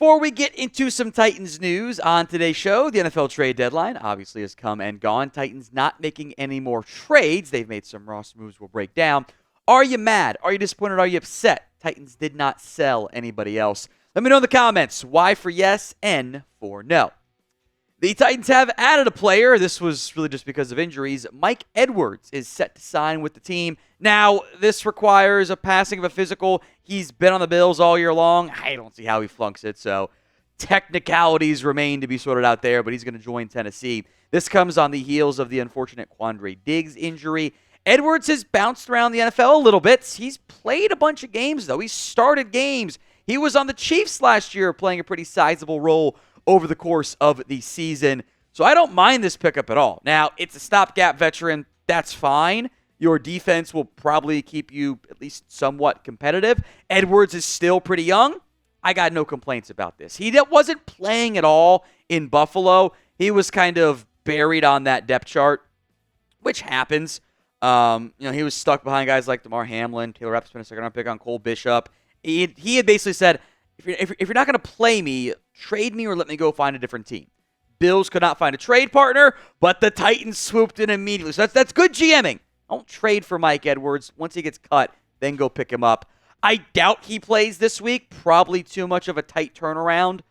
Before we get into some Titans news on today's show, the NFL trade deadline obviously has come and gone. Titans not making any more trades. They've made some roster moves we'll break down. Are you mad? Are you disappointed? Are you upset? Titans did not sell anybody else. Let me know in the comments. Y for yes, N for no. The Titans have added a player. This was really just because of injuries. Mike Edwards is set to sign with the team. Now, this requires a passing of a physical. He's been on the Bills all year long. I don't see how he flunks it, so technicalities remain to be sorted out there, but he's going to join Tennessee. This comes on the heels of the unfortunate Quandre Diggs injury. Edwards has bounced around the NFL a little bit. He's played a bunch of games, though. He started games. He was on the Chiefs last year, playing a pretty sizable role over the course of the season. So I don't mind this pickup at all. Now, it's a stopgap veteran. That's fine. Your defense will probably keep you at least somewhat competitive. Edwards is still pretty young. I got no complaints about this. He wasn't playing at all in Buffalo. He was kind of buried on that depth chart, which happens. He was stuck behind guys like DeMar Hamlin. Taylor Rapp spent a second-round pick on Cole Bishop. He had basically said, if you're not going to play me, trade me or let me go find a different team. Bills could not find a trade partner, but the Titans swooped in immediately. So that's good GMing. Don't trade for Mike Edwards. Once he gets cut, then go pick him up. I doubt he plays this week. Probably too much of a tight turnaround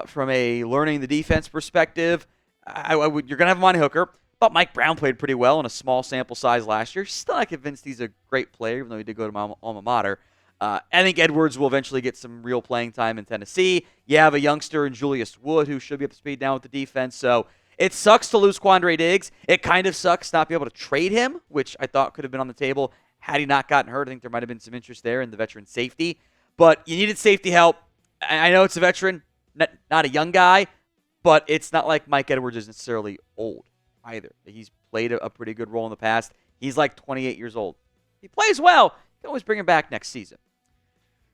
from a learning the defense perspective. You're going to have him on Hooker. Thought Mike Brown played pretty well in a small sample size last year. Still not convinced he's a great player, even though he did go to my alma mater. I think Edwards will eventually get some real playing time in Tennessee. You have a youngster in Julius Wood who should be up to speed now with the defense. So it sucks to lose Quandre Diggs. It kind of sucks not be able to trade him, which I thought could have been on the table had he not gotten hurt. I think there might have been some interest there in the veteran safety. But you needed safety help. I know it's a veteran, not a young guy, but it's not like Mike Edwards is necessarily old either. He's played a pretty good role in the past. He's like 28 years old. He plays well. You can always bring him back next season.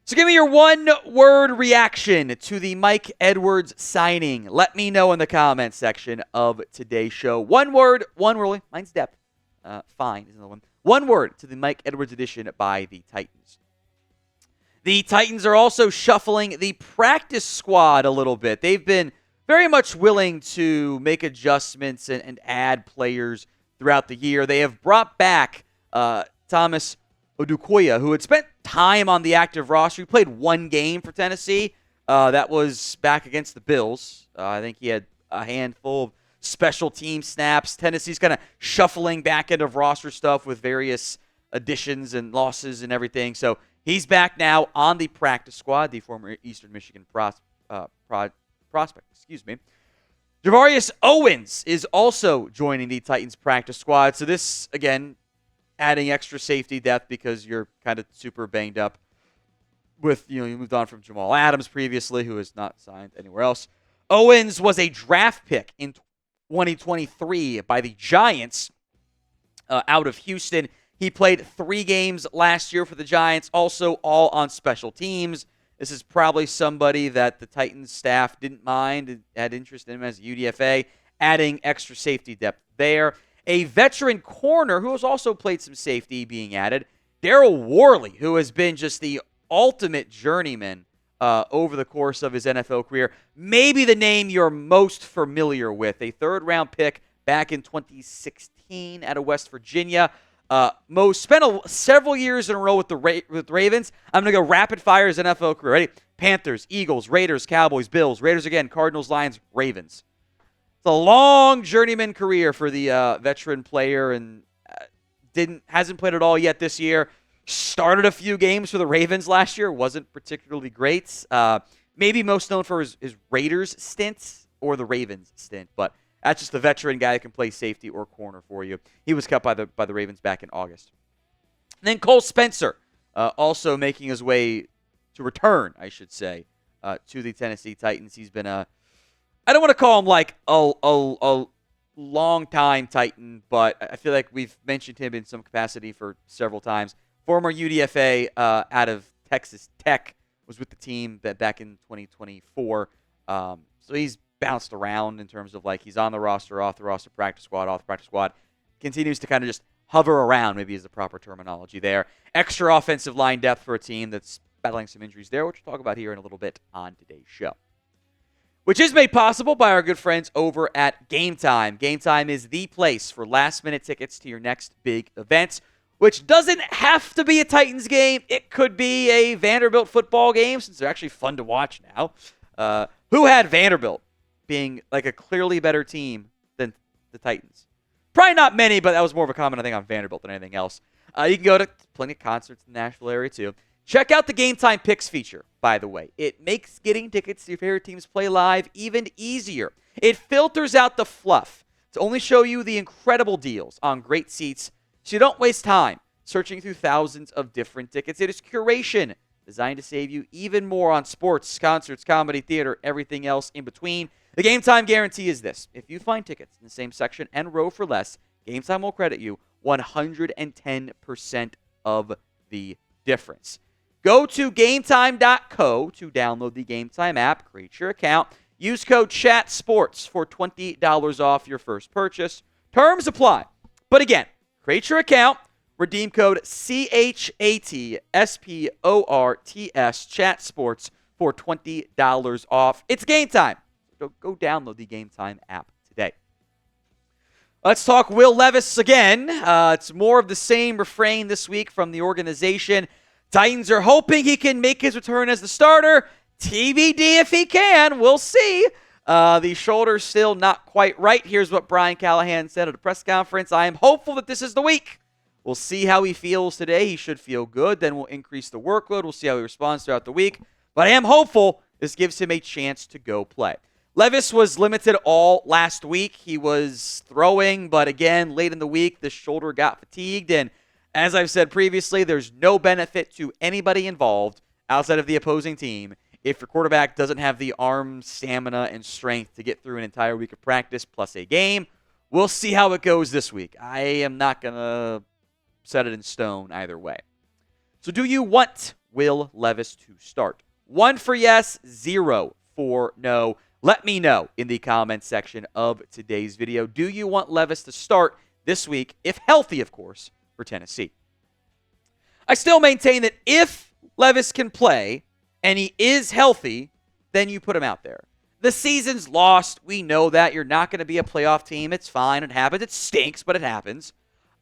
So give me your one-word reaction to the Mike Edwards signing. Let me know in the comments section of today's show. One word, mine's depth. Fine is another one. One word to the Mike Edwards edition by the Titans. The Titans are also shuffling the practice squad a little bit. They've been very much willing to make adjustments and add players throughout the year. They have brought back Thomas Odukoya, who had spent time on the active roster. He played one game for Tennessee. That was back against the Bills. I think he had a handful of special team snaps. Tennessee's kind of shuffling back end of roster stuff with various additions and losses and everything. So he's back now on the practice squad, the former Eastern Michigan prospect. Javarius Owens is also joining the Titans practice squad. So this, again, adding extra safety depth because you're kind of super banged up with, you moved on from Jamal Adams previously, who is not signed anywhere else. Owens was a draft pick in 2023 by the Giants out of Houston. He played 3 games last year for the Giants, also all on special teams. This is probably somebody that the Titans staff didn't mind and had interest in him as a UDFA, adding extra safety depth there. A veteran corner who has also played some safety being added, Daryl Worley, who has been just the ultimate journeyman over the course of his NFL career. Maybe the name you're most familiar with, a third-round pick back in 2016 out of West Virginia. Mo spent several years in a row with the Ravens. I'm going to go rapid-fire his NFL career. Ready? Panthers, Eagles, Raiders, Cowboys, Bills, Raiders again, Cardinals, Lions, Ravens. It's a long journeyman career for the veteran player, and hasn't played at all yet this year. Started a few games for the Ravens last year. Wasn't particularly great. Maybe most known for his Raiders stint or the Ravens stint, but that's just the veteran guy that can play safety or corner for you. He was cut by the Ravens back in August. And then Cole Spencer, also making his way to return, I should say, to the Tennessee Titans. He's been I don't want to call him like a long-time Titan, but I feel like we've mentioned him in some capacity for several times. Former UDFA out of Texas Tech, was with the team back in 2024. So he's bounced around in terms of like he's on the roster, off the roster, practice squad, off the practice squad. Continues to kind of just hover around, maybe is the proper terminology there. Extra offensive line depth for a team that's battling some injuries there, which we'll talk about here in a little bit on today's show. which is made possible by our good friends over at Game Time. Game Time is the place for last-minute tickets to your next big event, which doesn't have to be a Titans game. It could be a Vanderbilt football game, since they're actually fun to watch now. Who had Vanderbilt being like a clearly better team than the Titans? Probably not many, but that was more of a comment, I think, on Vanderbilt than anything else. You can go to plenty of concerts in the Nashville area, too. Check out the Game Time Picks feature, by the way. It makes getting tickets to your favorite teams play live even easier. It filters out the fluff to only show you the incredible deals on great seats, so you don't waste time searching through thousands of different tickets. It is curation designed to save you even more on sports, concerts, comedy, theater, everything else in between. The Game Time guarantee is this. If you find tickets in the same section and row for less, Game Time will credit you 110% of the difference. Go to GameTime.co to download the Game Time app, create your account, use code CHATSPORTS for $20 off your first purchase. Terms apply. But again, create your account, redeem code CHATSPORTS, CHATSPORTS for $20 off. It's Game Time. Go download the Game Time app today. Let's talk Will Levis again. It's more of the same refrain this week from the organization. Titans are hoping he can make his return as the starter. TBD if he can. We'll see. The shoulder's still not quite right. Here's what Brian Callahan said at a press conference. I am hopeful that this is the week. We'll see how he feels today. He should feel good. Then we'll increase the workload. We'll see how he responds throughout the week. But I am hopeful this gives him a chance to go play. Levis was limited all last week. He was throwing, but again, late in the week, the shoulder got fatigued. And as I've said previously, there's no benefit to anybody involved outside of the opposing team if your quarterback doesn't have the arm, stamina, and strength to get through an entire week of practice plus a game. We'll see how it goes this week. I am not going to set it in stone either way. So do you want Will Levis to start? 1 for yes, 0 for no. Let me know in the comments section of today's video. Do you want Levis to start this week, if healthy, of course, for Tennessee? I still maintain that if Levis can play and he is healthy, then you put him out there. The season's lost. We know that. You're not going to be a playoff team. It's fine. It happens. It stinks, but it happens.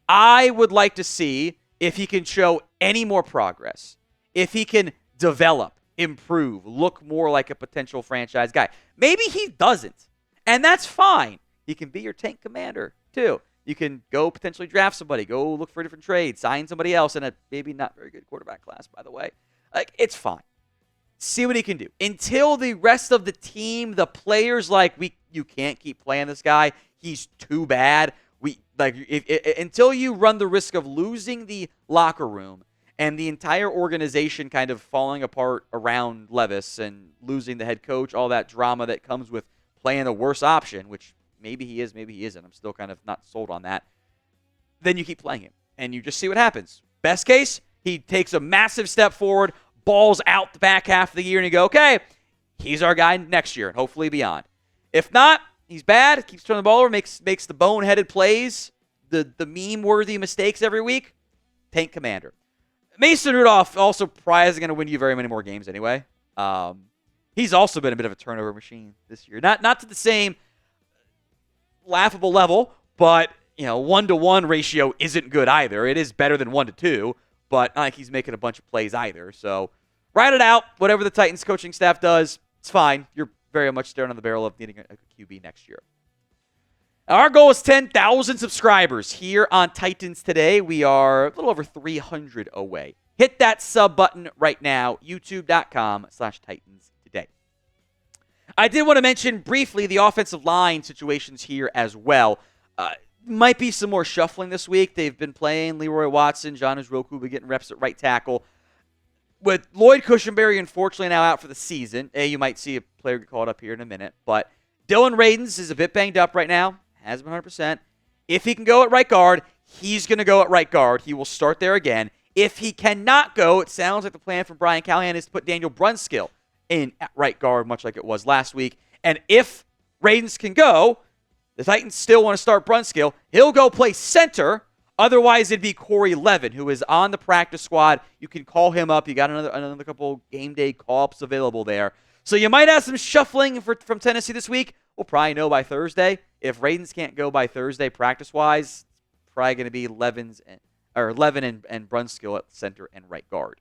I would like to see if he can show any more progress, if he can develop, improve, look more like a potential franchise guy. Maybe he doesn't, and that's fine. He can be your tank commander, too. You can go potentially draft somebody, go look for a different trade, sign somebody else in a maybe not very good quarterback class, by the way. It's fine. See what he can do. Until the rest of the team, the players, you can't keep playing this guy. He's too bad. Until you run the risk of losing the locker room and the entire organization kind of falling apart around Levis and losing the head coach, all that drama that comes with playing the worst option, which maybe he is, maybe he isn't. I'm still kind of not sold on that. Then you keep playing him, and you just see what happens. Best case, he takes a massive step forward, balls out the back half of the year, and you go, okay, he's our guy next year and hopefully beyond. If not, he's bad, keeps turning the ball over, makes the boneheaded plays, the meme-worthy mistakes every week. Tank commander. Mason Rudolph also probably isn't going to win you very many more games anyway. He's also been a bit of a turnover machine this year. Not to the same laughable level, but 1-to-1 ratio isn't good either. It is better than 1-to-2, but not like he's making a bunch of plays either. So ride it out. Whatever the Titans coaching staff does, it's fine. You're very much staring on the barrel of needing a QB next year. Our goal is 10,000 subscribers here on Titans Today. We are a little over 300 away. Hit that sub button right now, youtube.com/Titans Today. I did want to mention briefly the offensive line situations here as well. Might be some more shuffling this week. They've been playing Leroy Watson, John Uzroku, getting reps at right tackle. With Lloyd Cushenberry, unfortunately, now out for the season. You might see a player get called up here in a minute. But Dylan Radins is a bit banged up right now. Has been 100%. If he can go at right guard, he's going to go at right guard. He will start there again. If he cannot go, it sounds like the plan from Brian Callahan is to put Daniel Brunskill in at right guard, much like it was last week. And if Radins can go, the Titans still want to start Brunskill. He'll go play center. Otherwise, it'd be Corey Levin, who is on the practice squad. You can call him up. You got another couple game day call-ups available there. So you might have some shuffling from Tennessee this week. We'll probably know by Thursday. If Radens can't go by Thursday practice-wise, it's probably going to be Levin and Brunskill at center and right guard.